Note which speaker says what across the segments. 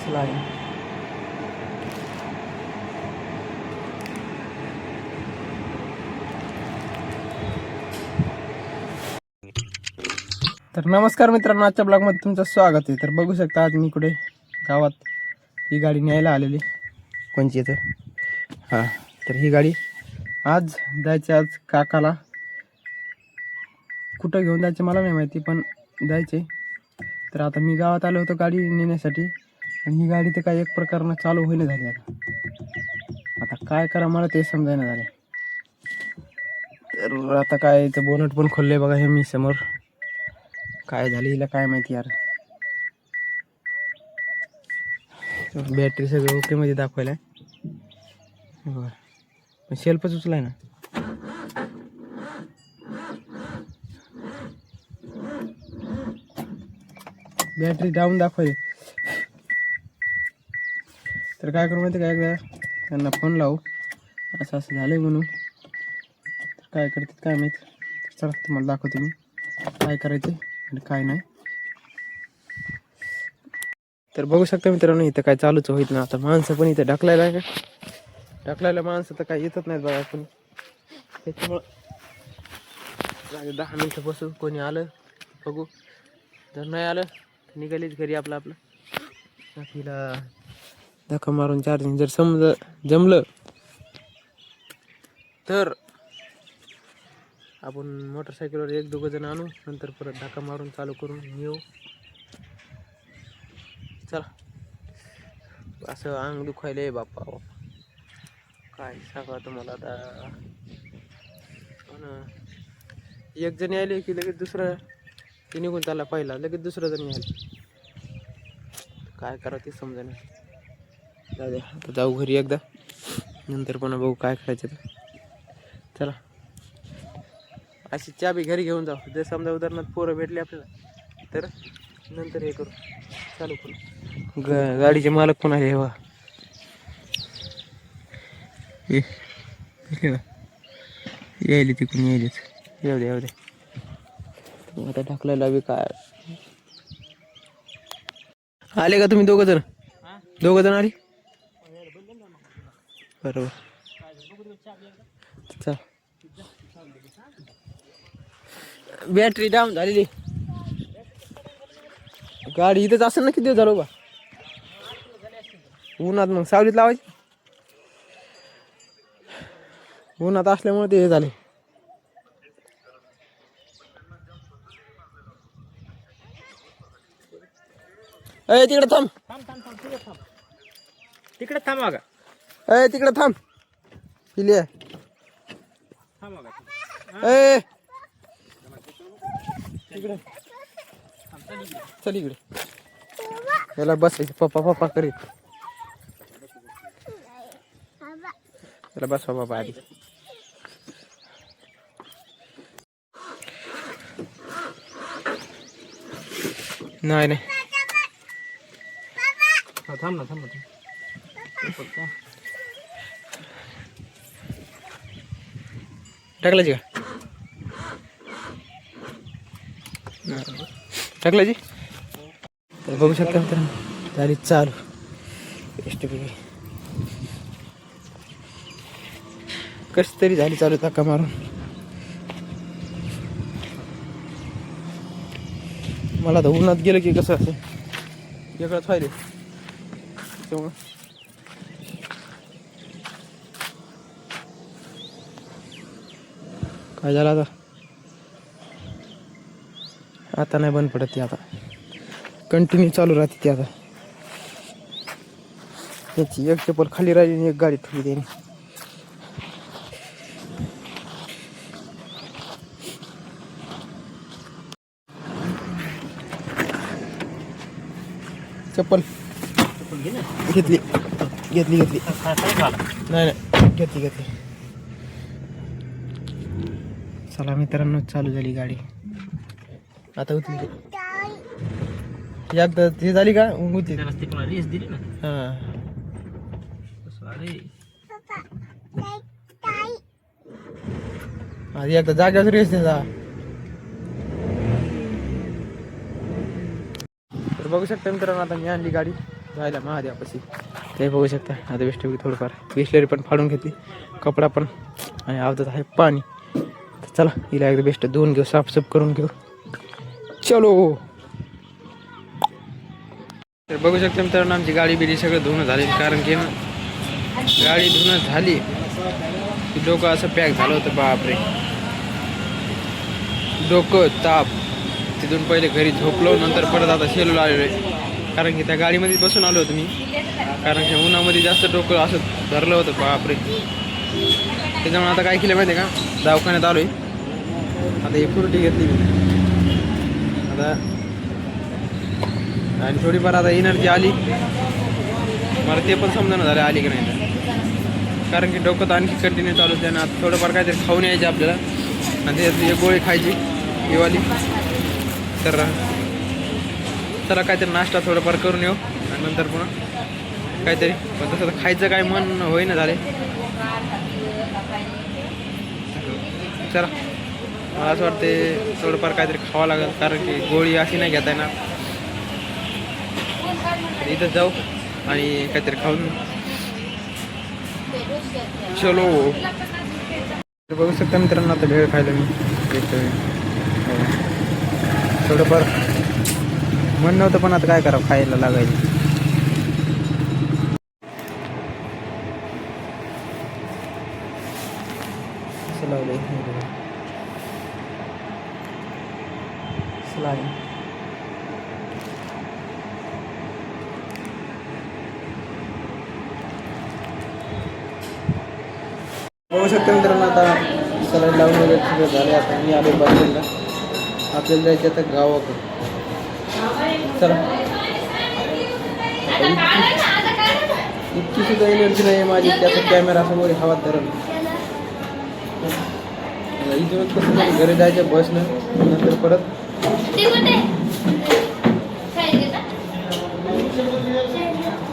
Speaker 1: उचलाय. तर नमस्कार मित्रांनो, आजच्या ब्लॉगमध्ये तुमचं स्वागत आहे. तर बघू शकता आज मी कुठे गावात ही गाडी न्यायला आलेली. कोणची तर हां, तर ही गाडी आज जायची. आज काकाला कुठं घेऊन जायचं मला नाही माहिती, पण जायचे. तर आता मी गावात आलो होतो गाडी नेण्यासाठी, आणि ही गाडी तर काही एक प्रकारनं चालू होईना झाली. आता काय करा मला ते समजायला झाले. तर आता काय इथं बोनट पण खोलले बघा, हे मी समोर. काय झाली हिला काय माहिती यार. बॅटरी सगळं ओके मध्ये दाखवायला बघा, पण शेल्फच उचलाय ना. बॅटरी डाऊन दाखवायची. तर काय करू माहिती काय, एकदा त्यांना फोन लावू असं असं झालंय म्हणून. तर काय करतात काय माहिती. चला तुम्हाला दाखवतो मी काय करायचं आणि काय नाही. तर बघू शकता मित्रांनो, इथं काय चालूच होईत ना. आता माणसं पण इथं ढकलायला माणसं तर काय येतच नाहीत बघा. पण त्याच्यामुळं 10 मिनिटं बसू, कोणी आलं बघू, जर नाही आलं निघालीच घरी आपलं आपलं. तिला धक्का मारून चार्जिंग जर जमलं तर आपण मोटरसायकलवर 1-2 जण आणू, नंतर परत धक्का मारून चालू करून येऊ. चला, असं अंग दुखायलंय बाप्पा, काय सांगा तुम्हाला आता. एक जण यायले की लगेच दुसरं ते निघून चालला, पहिला लगेच दुसरं जण यायला. काय करावं ते समजा नाही. जाऊ दे, आता जाऊ घरी एकदा, नंतर पण बघू काय करायचं ते. चला, अशी चाबी घरी घेऊन जाऊ. जर समजा उदाहरणार्थ पोरं भेटले आपल्याला तर नंतर हे करू, चालू करू. गाडीचे मालक पण आले हेवा, यायले तिकडून यायलेच. येऊ दे. आता ढकलायला बी काय आले का तुम्ही दोघं जण आले बरोबर. चल, बॅटरी डाऊन झालेली. गाडी इथंच असेल ना, किती दिवस झालो बा उन्हात. मग सावलीत लावायची, उन्हात असल्यामुळे ते हे झाले. अय तिकडे थांब,
Speaker 2: तिकडे थांबा का?
Speaker 1: अय तिकडे थांब, पिले ए तिकडे चल इकडे. याला बसायचं, पप्पा करीत. त्याला बसवा बाबा आधी. नाही
Speaker 2: थांब ना.
Speaker 1: टाकलाची का टाकलाची. तर बघू शकता मित्रांनो, झाली चालू. कशी तरी झाली चालू धक्का मारून. मला तर उन्हात गेलं की कसं असं वेगळंच व्हायले. त्यामुळं काय झालं आता नाही बंद पडत ती, आता कंटिन्यू चालू राहते ती. आता त्याची एक चप्पल खाली राहिली आणि एक गाडी ठेवली त्याने. चप्पल घेतली नाही घेतली. चला मित्रांनो, चालू झाली गाडी. आता उतरली एकदा ती झाली का उंगुती
Speaker 2: रेस दिली ना.
Speaker 1: हां. आधी एकदा जाग्यावर रेस दे जा. तर बघू शकता मित्रांनो, आता मी आणली गाडी जायला महादेवापाशी. ते बघू शकता आता बेस्ट थोडंफार बिस्लरी पण फाडून घेतली, कपडा पण, आणि आवडत आहे पाणी. तर चला हिला एकदा बेस्ट धुवून घेऊ, साफसूफ करून घेऊ. चलो. तर बघू शकता मित्रांनो आमची गाडी बिडी सगळं धुणं झाली, कारण की गाडी धुणं झाली की डोकं असं पॅक झालं होतं बापरे, डोकं ताप. तिथून पहिले घरी झोपलो, नंतर परत आता शेलूला आलेलो आहे, कारण की त्या गाडीमध्ये बसून आलो होतो मी, कारण की उन्हामध्ये जास्त डोकं असं धरलं होतं बापरे. त्याच्यामुळे आता काय केलं माहिती आहे का, दवाखान्यात आलो आहे. आता ही फ्रुटी घेतली मी आता, आणि थोडीफार आता एनर्जी आली मला, ते पण समजणं झालं आली की नाही तर, कारण की डोकं तर आणखी कंटिन्यू चालू होते. आणि आता थोडंफार काहीतरी खाऊन यायचे आपल्याला, आणि त्याच्यात एक गोळी खायची हिवाली. तर चला काहीतरी नाश्ता थोडंफार करून येऊ, आणि नंतर पुन्हा काहीतरी, पण तसं तर खायचं काय मन होईना झाले. चला मला असं वाटते थोडंफार काहीतरी खावं लागेल, कारण की गोळी अशी नाही घेता येणार. इथं जाऊ आणि काहीतरी खाऊन चलो. बघू शकता मित्रांनो आता भेळ खायला मी थोडंफार मन नव्हतं, पण आता काय करावं, खायला लागायचं. बघू शकता मित्रांनो आता सलाईन लावून वगैरे सगळं झाले. आता मी आलो बसला, आपल्याला जायचं आता गावाकडे. चला इतकी सुद्धा एनर्जी नाही आहे माझी, त्याचा कॅमेरा समोर हवात धरून. इथूनच कसं तरी घरी जायचं बसनं, नंतर परत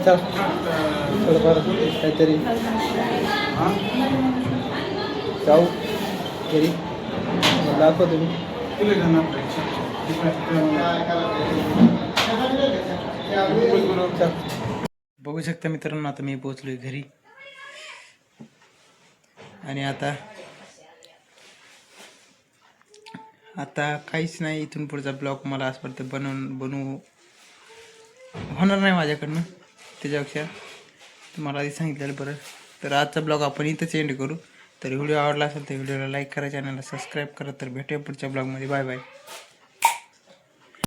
Speaker 1: चल थोडंफार काहीतरी जाऊ घरी, दाखव तुम्ही. बघू शकता मित्रांनो आता मी पोहोचलोय घरी, आणि आता काहीच नाही. इथून पुढचा ब्लॉग मला असं वाटतं बनवू होणार नाही माझ्याकडनं, त्याच्यापेक्षा तुम्हाला आधी सांगितलेलं बरं. तर आजचा ब्लॉग आपण इथंच एंड करू. तर व्हिडिओ आवडला असेल तर व्हिडिओला लाईक करा, चॅनलला सबस्क्राईब करा. तर भेटूया पुढच्या ब्लॉगमध्ये. Bye bye.